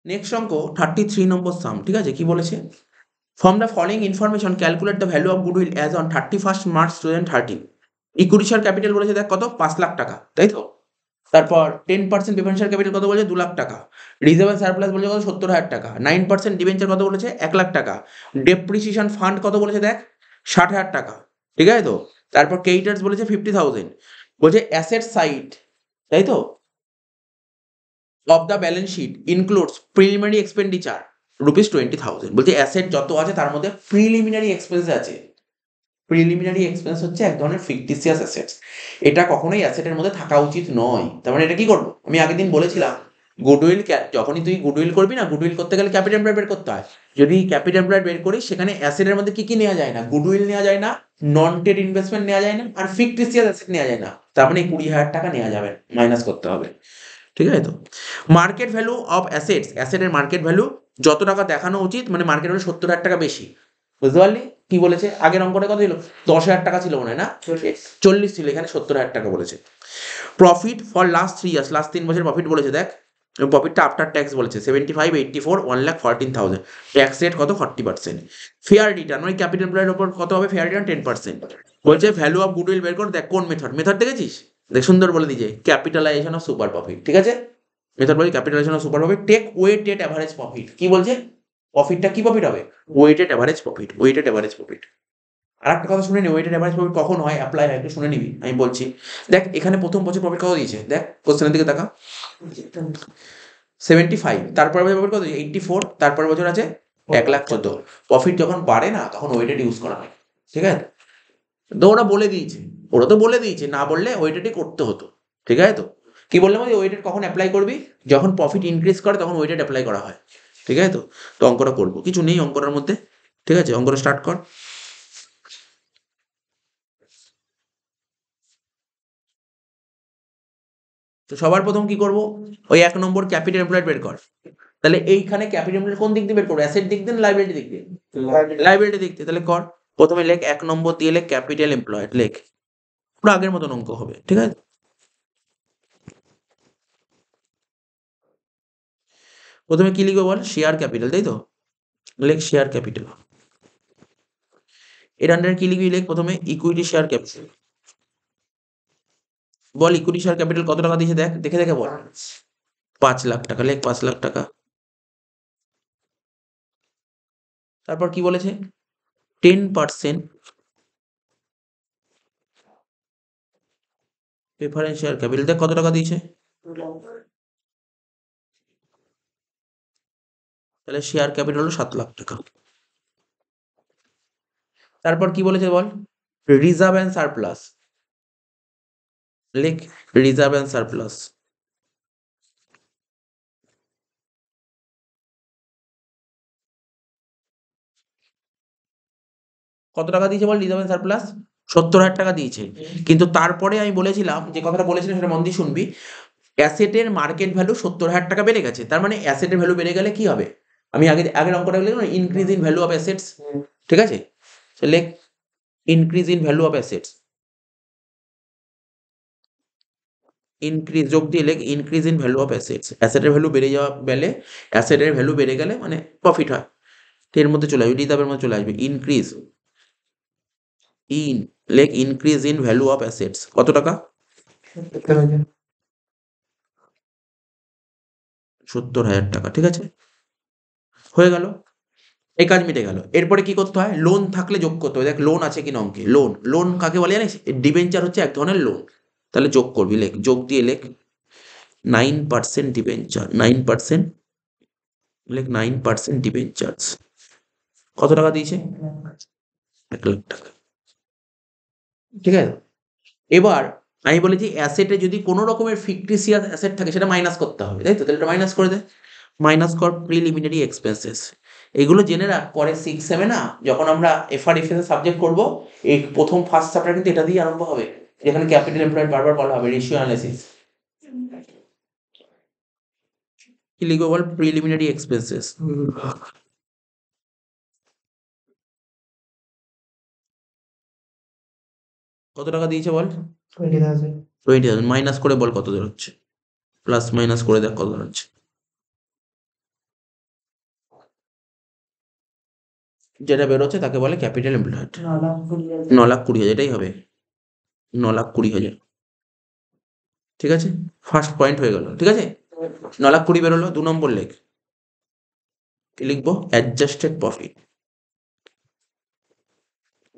Next অঙ্ক 33 নম্বর সাম, ঠিক আছে? কি বলেছে? From the following information calculate the value of goodwill as on 31st March 2013। Equity share capital বলেছে দেখ কত, 5 লাখ টাকা, তাই তো? তারপর 10% প্রিফারেন্সিয়াল ক্যাপিটাল কত বলেছে, 2 লাখ টাকা। রিজার্ভ অ্যান্ড সারপ্লাস বলেছে কত, 70,000 টাকা। 9% ডিবেঞ্চার কত বলেছে, 1 লাখ টাকা। ডেপ্রিসিয়েশন ফান্ড কত বলেছে দেখ, 60,000 টাকা, ঠিক আছে তো? তারপর ক্রেডিটার্স বলেছে 50,000। বলছে অ্যাসেট সাইড, তাই তো, of the balance sheet includes preliminary expenditure ₹20,000। বলছে অ্যাসেট যত আছে তার মধ্যে প্রিলিমিনারি এক্সপেন্স আছে। প্রিলিমিনারি এক্সপেন্স হচ্ছে এক ধরনের ফিকটিসিয়াস অ্যাসেটস। এটা কখনোই অ্যাসেটের মধ্যে থাকা উচিত নয়। তার মানে এটা কি করবো, আমি আগের দিন বলেছিলাম গুডউইল, যখনই তুই গুডউইল করবি না, গুডউইল করতে গেলে ক্যাপিটাল এমপ্লয়েড বের করতে হয়। যদি ক্যাপিটাল এমপ্লয়েড বের করিস সেখানে অ্যাসেটের মধ্যে কি কি নেওয়া যায় না, গুডউইল নেওয়া যায় না, নন ট্রেড ইনভেস্টমেন্ট নেওয়া যায় না, আর ফিকটিসিয়াস অ্যাসেট নেওয়া যায় না। তার মানে 20,000 টাকা নেওয়া যাবে, মাইনাস করতে হবে, ঠিক আছে তো? মার্কেট ভ্যালু অফ অ্যাসেটস, অ্যাসেটের মার্কেট ভ্যালু যত টাকা দেখানো উচিত, মানে মার্কেট ভ্যালু 70,000 টাকা বেশি। বুঝতে পারলি কি বলেছে? আগের অঙ্কটা কত ছিল, 10,000 টাকা ছিল মনে হয় না, 40 ছিল, এখানে 70,000 টাকা বলেছে। Profit for last 3 years, last 3 বছর প্রফিট বলেছে দেখ। প্রফিটটা আফটার ট্যাক্স বলেছে 75, 84, 1,14,000। ট্যাক্স রেট কত, 40%। ফেয়ার রিটার্ন মানে ক্যাপিটাল এমপ্লয়ের উপর কত হবে, ফেয়ার রিটার্ন 10%। বলছে ভ্যালু অফ গুডউইল বের কর, দেখ কোন মেথড, মেথড দেখেছিস? দেখ সুন্দর বলে দিয়েছে, ক্যাপিটালাইজেশন অফ সুপার প্রফিট, ঠিক আছে? মেথড বলি capitalization of super profit, take weighted average profit. কি বলছে, প্রফিটটা কি প্রফিট হবে, weighted average profit, weighted average profit. আর একটা কথা শুনে নি, ওয়েটেড অ্যাভারেজ প্রফিট কখন হয়, অ্যাপ্লাই হয়, একটু শুনে নিবি, আমি বলছি। দেখ এখানে প্রথম বছর প্রফিট কত দিয়েছে, দেখ কোশ্চেনের দিকে তাকা, 75। তারপর বছর প্রফিট কত, 84। তারপর বছর আছে 1,14,000। প্রফিট যখন বাড়ে না তখন ওয়েটেড ইউজ করা হয়, ঠিক আছে? তো ওরা বলে দিয়েছে, ওরা তো বলে দিয়েছে, না বললে ওয়েটেডই করতে হতো, ঠিক আছে তো? কি বললাম, ওই ওয়েটেড কখন অ্যাপ্লাই করবি, যখন প্রফিট ইনক্রিজ করে তখন ওয়েটেড অ্যাপ্লাই করা হয়, ঠিক আছে তো? তো অঙ্কটা করবো, কিছু নেই অঙ্কটার মধ্যে, ঠিক আছে? অঙ্কটা স্টার্ট কর। তো সবার প্রথম কি করব, ওই 1 নম্বর ক্যাপিটাল এমপ্লয়েড বের কর। তাহলে এইখানে ক্যাপিটাল এমপ্লয়েড কোন দিক দিয়ে বের করবো, অ্যাসেট দিক দিয়ে না লাইবিলিটি দিক দিয়ে? লাইবিলিটি দিক দিয়ে। তাহলে কর, প্রথমে লেখ 1 নম্বর দিয়ে লেখ ক্যাপিটাল এমপ্লয়েড, লেখ, পুরো আগের মতন অঙ্ক হবে, ঠিক আছে? প্রথমে কি লিখবো বল, শেয়ার ক্যাপিটাল, তাই তো? লেখ শেয়ার ক্যাপিটাল। এর আন্ডারে কি লিখবি, লেখ প্রথমে ইকুইটি শেয়ার ক্যাপিটাল। বল ইকুইটি শেয়ার ক্যাপিটাল কত টাকা দিয়েছে দেখ, দেখে দেখে বল। 5 লাখ টাকা, লেখ 5 লাখ টাকা। তারপর কি বলেছে, 10% প্রেফারেন্স শেয়ার ক্যাপিটাল, দেখ কত টাকা দিয়েছে। তাহলে শেয়ার ক্যাপিটাল হলো 7 লাখ টাকা। তারপর কি বলেছে বল, রিজার্ভ অ্যান্ড সারপ্লাস, লেখ রিজার্ভ অ্যান্ড সারপ্লাস। কত টাকা দিয়েছে বল রিজার্ভ অ্যান্ড সারপ্লাস, 70,000 টাকা দিয়েছে। কিন্তু তারপরে আমি বলেছিলাম, যে কথাটা বলেছিলাম সেটা মন দিয়ে শুনবি, অ্যাসেটের মার্কেট ভ্যালু 70,000 টাকা বেড়ে গেছে, তার মানে অ্যাসেটের ভ্যালু বেড়ে গেলে কি হবে, আমি আগের অঙ্কটা লিখলাম increase in value of assets, ঠিক আছে? লেখ increase in value of assets, increase যোগ দিয়ে লেখ increase in value of assets. অ্যাসেটের ভ্যালু বেড়ে যাওয়া বেলে, অ্যাসেটের ভ্যালু বেড়ে গেলে মানে প্রফিট হয়। এর মধ্যে চলে আসবে, রিজার্ভের মধ্যে চলে আসবে, ইনক্রিজ ইন, লেখ increase in value of assets কত টাকা, 70,000 টাকা, ঠিক আছে? হয়ে গেল, এই কাজ মিটে গেল। এরপরে কি করতে হয়, লোন থাকলে যোগ করতে হবে, দেখ লোন আছে কিনা অঙ্কে, লোন, লোন কাকে বলে জানিস, ডিবেঞ্চার হচ্ছে এক ধরনের লোন। তাহলে যোগ করবি, লেখ যোগ দিয়ে লেখ 9% ডিবেঞ্চার, 9%, লেখ 9% ডিবেঞ্চার্স। কত টাকা দিয়েছে, 1 লাখ টাকা, ঠিক আছে? এবার আমি বলেছি অ্যাসেটে যদি কোনো রকমের ফিকটিসিয়াস অ্যাসেট থাকে সেটা মাইনাস করতে হবে, তাই তো? তাহলে এটা মাইনাস করে দে, মাইনাস কর প্রিলিমিনারি এক্সপেন্সেস। এগুলো জেনে রাখ, পরে 6-7 না যখন আমরা এফআরএফএস এর সাবজেক্ট করবো, এই প্রথম ফার্স্ট চ্যাপ্টার কিন্তু এটা দিয়ে আরম্ভ হবে, যেখানে ক্যাপিটাল এমপ্লয়েড বারবার বলা হবে, রেশিও অ্যানালিসিস। কি লিখবো বল, প্রিলিমিনারি এক্সপেন্সেস। কত টাকা দিয়েছে বল, 20,000। মাইনাস করে বল কত দাঁড়াচ্ছে, প্লাস মাইনাস করে দেখ কত দাঁড়াচ্ছে। যেটা বেরোচ্ছে তাকে বলে ক্যাপিটাল এমপ্লয়েড। 9,20,000 এটাই হবে, 9,20,000। ঠিক আছে, ফার্স্ট পয়েন্ট হয়ে গেল। ঠিক আছে, 9,20,000 বেরোলো। 2 নম্বর লেখ, কি লিখবো? Adjusted profit.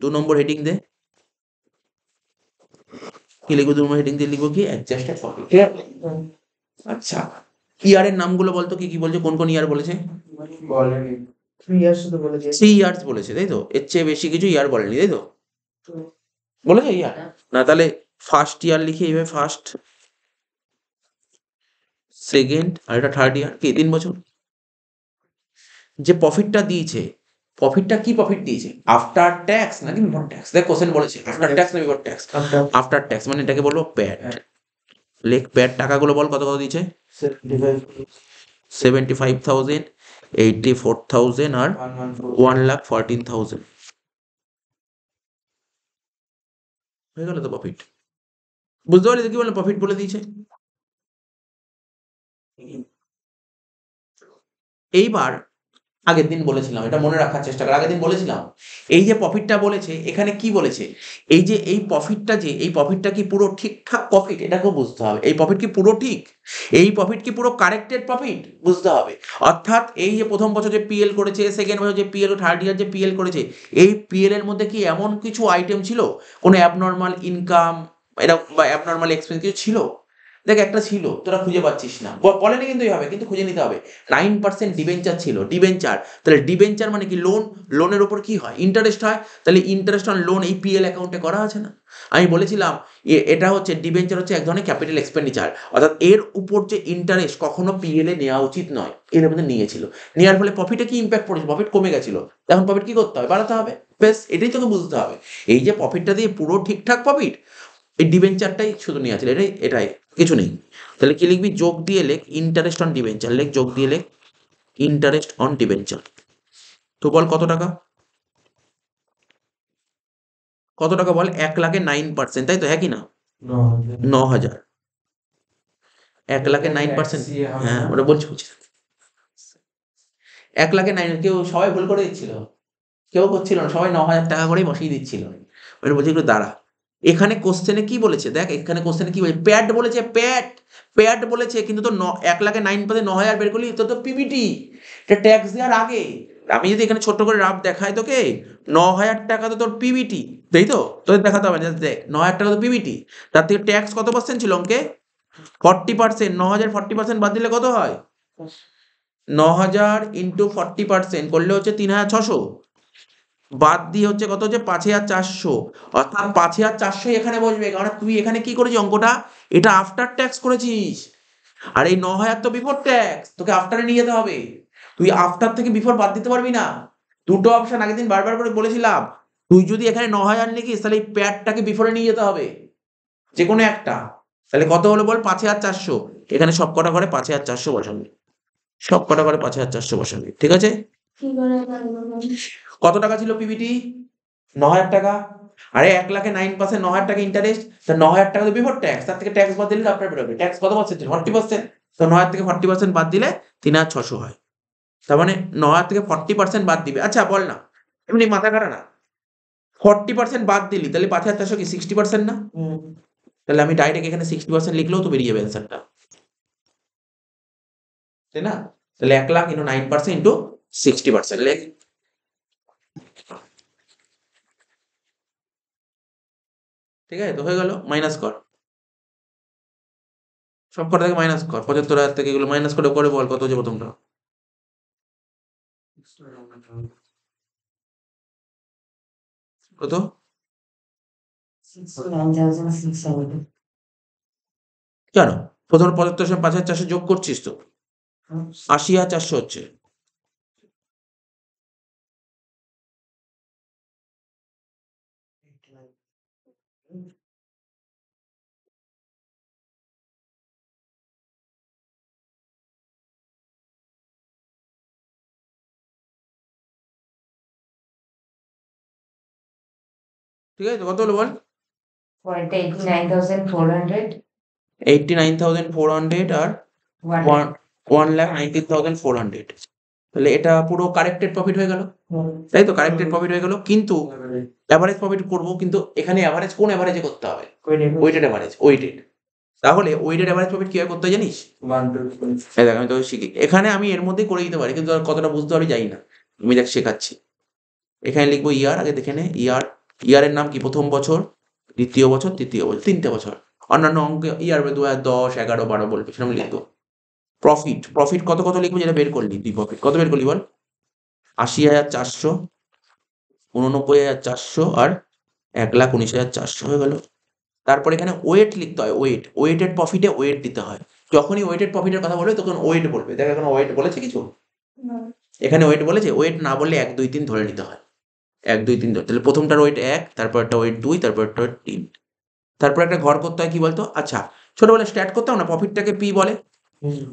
2 নম্বর হেডিং দে, কি লিখবো? 2 নম্বর হেডিং দিয়ে লিখবো কি? Adjusted profit. ঠিক আছে, আচ্ছা ইয়ারের নামগুলো বলতো, কি কি বলছে, কোন কোন ইয়ার বলেছে? 3 ইয়ার্স বলেছে, তাই তো? এর চেয়ে বেশি কিছু ইয়ার বলেনি, তাই তো? বলেছে ইয়ার না? তাহলে ফার্স্ট ইয়ার লিখি এইভাবে, ফার্স্ট, সেকেন্ড, আর এটা থার্ড ইয়ার, কি 3 বছর। যে প্রফিটটা দিয়েছে, প্রফিটটা কি প্রফিট দিয়েছে? আফটার ট্যাক্স নাকি বিফোর ট্যাক্স? দেখ কোশ্চেন বলেছে আফটার ট্যাক্স না বিফোর ট্যাক্স? আফটার ট্যাক্স, মানে এটাকে বলবো প্যাট। লেখ প্যাট। টাকাগুলো বল, কত কত দিয়েছে? 75,000, 84,000 আর 1,14,000 হয়ে গেল তো প্রফিট। বুঝতে পারলি কি বললাম? প্রফিট বলে দিয়েছে। এইবার আগের দিন বলেছিলাম, এটা মনে রাখার চেষ্টা কর, আগের দিন বলেছিলাম এই যে প্রফিটটা বলেছে, এখানে কি বলেছে? এই যে এই প্রফিটটা, যে এই প্রফিটটা কি পুরো ঠিকঠাক প্রফিট? এটাকেও বুঝতে হবে। এই প্রফিট কি পুরো ঠিক? এই প্রফিট কি পুরো কারেক্টেড প্রফিট? বুঝতে হবে। অর্থাৎ এই যে প্রথম বছর যে পিএল করেছে, সেকেন্ড বছর যে পিএল, থার্ড ইয়ার যে পিএল করেছে, এই পিএল এর মধ্যে কি এমন কিছু আইটেম ছিল, কোনো অ্যাবনর্মাল ইনকাম এরকম বা অ্যাবনর্মাল এক্সপেন্স কিছু ছিল? দেখ একটা ছিল, তোরা খুঁজে পাচ্ছিস না, বলেনি কিন্তু এইভাবে, কিন্তু খুঁজে নিতে হবে। 9% ডিবেঞ্চার ছিল, ডিবেঞ্চার। তাহলে ডিবেঞ্চার মানে কি? লোন। লোনের উপর কি হয়? ইন্টারেস্ট হয়। তাহলে ইন্টারেস্ট অন লোন এই পিএল অ্যাকাউন্টে করা আছে না? আমি বলেছিলাম এটা হচ্ছে ডিবেঞ্চার, হচ্ছে এক ধরনের ক্যাপিটাল এক্সপেন্ডিচার, অর্থাৎ এর উপর যে ইন্টারেস্ট কখনো পিএল এ নেওয়া উচিত নয়, এর মধ্যে নিয়েছিল। নেওয়ার ফলে প্রফিটে কি ইম্প্যাক্ট পড়েছে? প্রফিট কমে গেছিল। এখন প্রফিট কি করতে হবে? বাড়াতে হবে। বেশ, এটাই তোকে বুঝতে হবে। এই যে প্রফিটটা দিয়ে পুরো ঠিকঠাক প্রফিট, এই ডিবেঞ্চারটাই শুধু নিয়ে আছে, এটাই এটাই, কিছু নেই। তাহলে কি লিখবি? যোগ দিয়ে লেখ ইন্টারেস্ট অন ডিবেঞ্চার, লেখ যোগ দিয়ে লেখ ইন্টারেস্ট অন ডিবেঞ্চার। তো বল কত টাকা? কত টাকা বল? 1,00,000 9%, তাই তো? হ্যাঁ কি না? 9,000। 1,00,000 9%, হ্যাঁ ওটা বলছি বলছি। 1,00,000 9, কেউ সবাই ভুল করে দিচ্ছিল, কেউ করছিল না, সবাই 9,000 টাকা করেই বসিয়ে দিচ্ছিল। ওটা বলছি একটু দাঁড়া, এখানে কোশ্চেনে কি বলেছে দেখ, এখানে কোশ্চেনে কি বলেছে? প্যাট বলেছে, প্যাট, প্যাট বলেছে, কিন্তু তো 1,00,000 9% 9,000 বের করলি, তো পিবিটি, এটা ট্যাক্স দেওয়ার আগে। আমি যদি এখানে ছোট্ট করে রাফ দেখাই তোকে, 9,000 টাকা তো তোর পিবিটি, তাই তো? তোদের দেখাতে হবে না, দেখ 9,000 টাকা তো পিবিটি, তার থেকে ট্যাক্স কত পার্সেন্ট ছিল অঙ্কে? 40%। 9,000 40% বাদ দিলে কত হয়? 9,000 ইন্টু 40% করলে হচ্ছে 3,600, বাদ দিয়ে হচ্ছে কত? হচ্ছে 5,400। অর্থাৎ 5,400 এখানে বসবে, কারণ তুই এখানে কি করেছিস অঙ্কটা? এটা আফটার ট্যাক্স করেছিস। আর এই 9,000 তো বিফোর ট্যাক্স, তোকে আফটারে নিয়ে যেতে হবে। তুই আফটার থেকে বিফোর বাদ দিতে পারবি না। দুটো অপশন আগের দিন বারবার করে বলেছিলাম। তুই যদি এখানে 9,000 লিখিস, তাহলে এই প্যাডটাকে বিফোরে নিয়ে যেতে হবে, যে কোনো একটা। তাহলে কত হলো বল? 5,400। এখানে সব কটা করে 5,400 বসাবি, সব কটা করে 5,400 বসাবি। ঠিক আছে? কত টাকা ছিল পিবিটি? 9,000 টাকা। আরে 1,00,000 9%, 9,000 টাকা ইন্টারেস্ট, তা 9,000 টাকা তো বিফোর ট্যাক্স, তার থেকে ট্যাক্স বাদ দিলে আপনার বেরোবে। ট্যাক্স কত পার্সেন্ট ছিল? 40%। তো 9,000 থেকে 40% বাদ দিলে 3,600 হয়। তার মানে 9,000 থেকে 40% বাদ দিবে। আচ্ছা বল না, এমনি মাথা খারাপ না, 40% বাদ দিলি তাহলে 5,400 কি 60% না? তাহলে আমি ডাইরেক্ট এখানে 60% লিখলেও তো বেরিয়ে যাবে অ্যান্সারটা, তাই না? তাহলে 1,00,000 ইন্টু 9% ইন্টু 60% লেখ। ঠিক আছে তো, হয়ে গেল। মাইনাস কর, সব কটা থেকে মাইনাস কর, 75,000 থেকে এগুলো মাইনাস করে করে বল কত হচ্ছে প্রথমটা? কত? কেন প্রথম 75 সঙ্গে 5,400 যোগ করছিস তো? 80,400 হচ্ছে। ঠিক আছে তো, কত হলো বল? 89,400 আর 1,19,400। তাহলে এটা পুরো কারেক্টেড প্রফিট হয়ে গেল, তাই তো? কারেক্টেড প্রফিট হয়ে গেল, কিন্তু অ্যাভারেজ প্রফিট করব, কিন্তু এখানে অ্যাভারেজ কোন অ্যাভারেজে করতে হবে? Weighted average, weighted. তাহলে ওয়েটেড অ্যাভারেজ প্রফিট কিভাবে করতে হয় জানিস? এই দেখ আমি তোকে শিখি, এখানে আমি এর মধ্যেই করে দিতে পারি, কিন্তু আর কতটা বুঝতে পারি জানি না, আমি দেখ শেখাচ্ছি। এখানে লিখবো ইয়ার, আগে দেখে নে ইয়ার। ইয়ারের নাম কি? প্রথম বছর, দ্বিতীয় বছর, তৃতীয় বছর, 3টে বছর। অন্যান্য অঙ্কে ইয়ার 2010, 11, 12 বলবে, সেটা আমি লিখবো। প্রফিট, প্রফিট কত কত লিখবো যেটা বের করলি তুই? প্রফিট কত বের করলি বল? 80,400, 89,400 আর 1,19,400 হয়ে গেল। তারপর এখানে ওয়েট লিখতে হয়, ওয়েট, ওয়েটেড প্রফিটে ওয়েট দিতে হয়। যখনই ওয়েটেড প্রফিটের কথা বলবে তখন ওয়েট বলবে। দেখ এখন ওয়েট বলেছে কিছু? এখানে ওয়েট বলেছে? ওয়েট না বললে 1, 2, 3 ধরে নিতে হয়। 1, 2, 3 ধরে, তাহলে প্রথমটার ওয়েট 1, তারপর একটা ওয়েট 2, তারপর একটা ওয়েট 3। তারপর একটা ঘর করতে হয়, কি বলতো? আচ্ছা, ছোটবেলায় স্টার্ট করতাম না, প্রফিটটাকে পি বলে,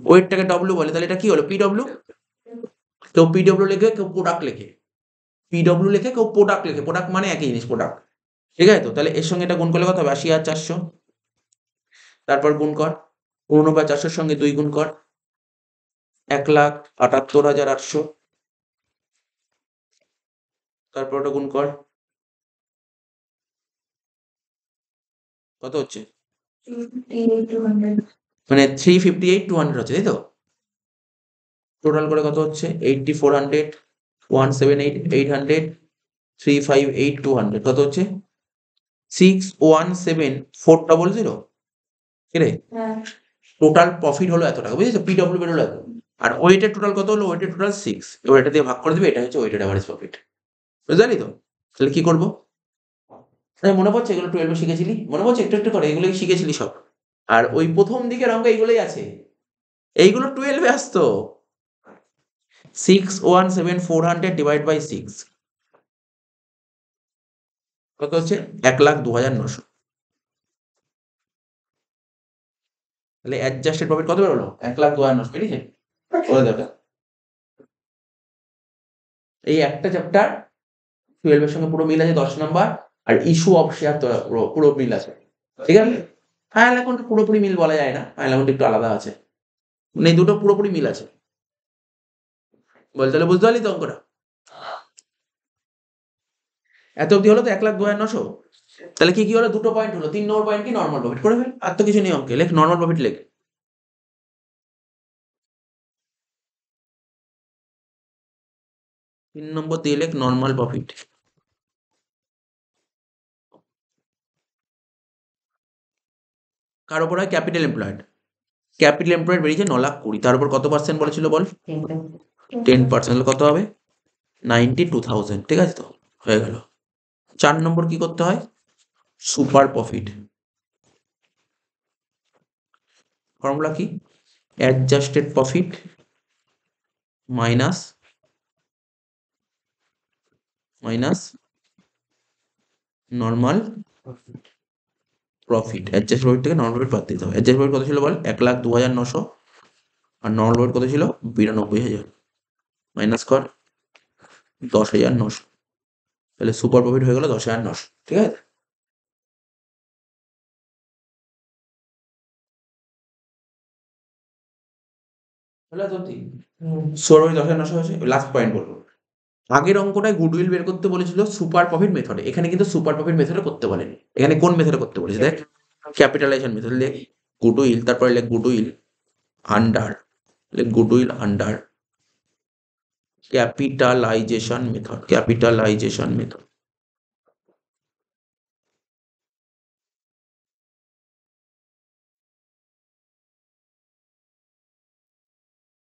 ওয়েটটাকে ডব্লিউ বলে, তাহলে এটা কি হলো? পিডব্লিউ। কেউ পিডব্লিউ লেখে, কেউ প্রোডাক্ট লেখে। পিডব্লিউ লেখে, কেউ প্রোডাক্ট লেখে। প্রোডাক্ট মানে একই জিনিস, প্রোডাক্ট। ঠিক আছে তো? তাহলে এর সঙ্গে এটা গুণ করলে কত হবে? 80,400। তারপর গুণ কর 89,400 সঙ্গে 2 গুণ কর, 1,78,800। তারপর ওটা গুণ কর, কত হচ্ছে? মানে 358,200 হচ্ছে, তাই তো? টোটাল করে কত হচ্ছে? 8400, 178,800, 358,200, কত হচ্ছে? 617,400। কি রে? টোটাল প্রফিট হলো এত টাকা, বুঝেছো? পিডব্লিউ বেরোলো এত। আর ওয়েটের টোটাল কত হলো? ওয়েটের টোটাল 6। এবার এটা দিয়ে ভাগ করে দিবে, এটা হচ্ছে ওয়েটেড অ্যাভারেজ প্রফিট। বুঝলি তো? তাহলে কি করবো? মনে পড়ছে এগুলো 12 এ শিখেছিলি? মনে পড়ছে একটু একটু করে? এগুলোই শিখেছিলি সব। আর ওই প্রথম দিকের অঙ্ক এইগুলোই আছে, এইগুলো 12 এ আসতো। 617,400 ডিভাইড বাই 6 কত হচ্ছে? 1,02,900। তাহলে অ্যাডজাস্টেড প্রফিট কত বেরোলো? 1,02,900, বেরিয়েছে? করে দেবে। এই একটা চ্যাপ্টার 12 এর সঙ্গে পুরো মিল আছে, 10 নাম্বার। আর ইস্যু অফ শেয়ার তো পুরো মিল আছে, ঠিক আছে? ফাইনাল অ্যাকাউন্ট পুরোপুরি মিল বলা যায় না, ফাইনাল অ্যাকাউন্ট একটু আলাদা আছে, মানে এই দুটো পুরোপুরি মিল আছে। বল, তাহলে বুঝতে পারলি তো অঙ্কটা? এত অব্দি হলো তো 1,02,900। তাহলে কি কি হলো? দুটো পয়েন্ট হলো। 3 নম্বর পয়েন্ট কি? নর্মাল প্রফিট করে ফেল, আর তো কিছু নেই অঙ্কে। লেখ নর্মাল প্রফিট, লেখ। 3 নম্বর দিয়ে লেখ নর্মাল প্রফিট। কার উপর হয়? Capital employed. ক্যাপিটাল এমপ্লয়েড বেরিয়েছে 9,20,000, তার উপর কত পার্সেন্ট বলেছিল বল? 10%। কত হবে? 92,000। ঠিক আছে তো? হয়ে গেল। 4 নম্বর কি করতে হয়? Super profit. ফর্মুলা কি? Adjusted profit minus normal profit. Adjust profit থেকে নর্মাল প্রফিট বাদ দিতে হবে। অ্যাডজাস্ট প্রফিট কত ছিল বল? 1,02,900। আর নর্মাল প্রফিট কত ছিল? 92,000। মাইনাস কর 10,900। তাহলে সুপার প্রফিট হয়ে গেল 10,900। ঠিক আছে? হলো তো? সুপার প্রফিট 10,900 হয়েছে। লাস্ট পয়েন্ট বলবো, আগের অঙ্কটায় গুডউইল বের করতে বলেছিল সুপার প্রফিট মেথডে, এখানে কিন্তু সুপার প্রফিট মেথডে করতে বলেনি। এখানে কোন মেথডে করতে বলেছে দেখ? Capitalisation method. লেখ গুডউইল, তারপরে লেখ গুডউইল আন্ডার, লেখ goodwill under capitalization method, capitalization method.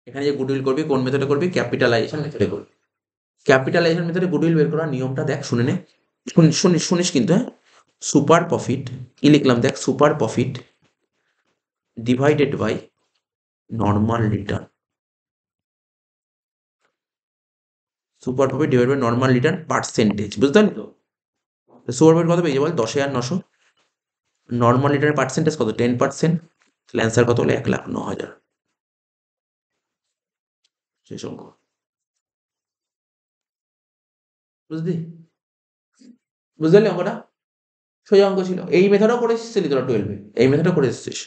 এখানে যে গুডউইল করবি কোন মেথডে করবি? ক্যাপিটালাইজেশন মেথডে করবি। ক্যাপিটালাইজেশন মেথডে গুডউইল বের করার নিয়মটা দেখ, শুনে নে। শুনিস কিন্তু, হ্যাঁ? সুপার প্রফিট, কি লিখলাম দেখ? Super profit divided by normal return. Super profit divide by normal return percentage. বুঝতে পারলি তো? সুপার প্রফিট কত পেয়েছে বল? 10,900। নর্মাল রিটার্নের পার্সেন্টেজ কত? 10%। তাহলে অ্যান্সার কত হলো? 1,09,000। শেষ অঙ্ক। বুঝলি? বুঝতে পারলি অঙ্কটা? সোজা অঙ্ক ছিল। এই মেথডও করে এসেছিলি তোরা 12 এ, এই মেথডও করে এসেছিস।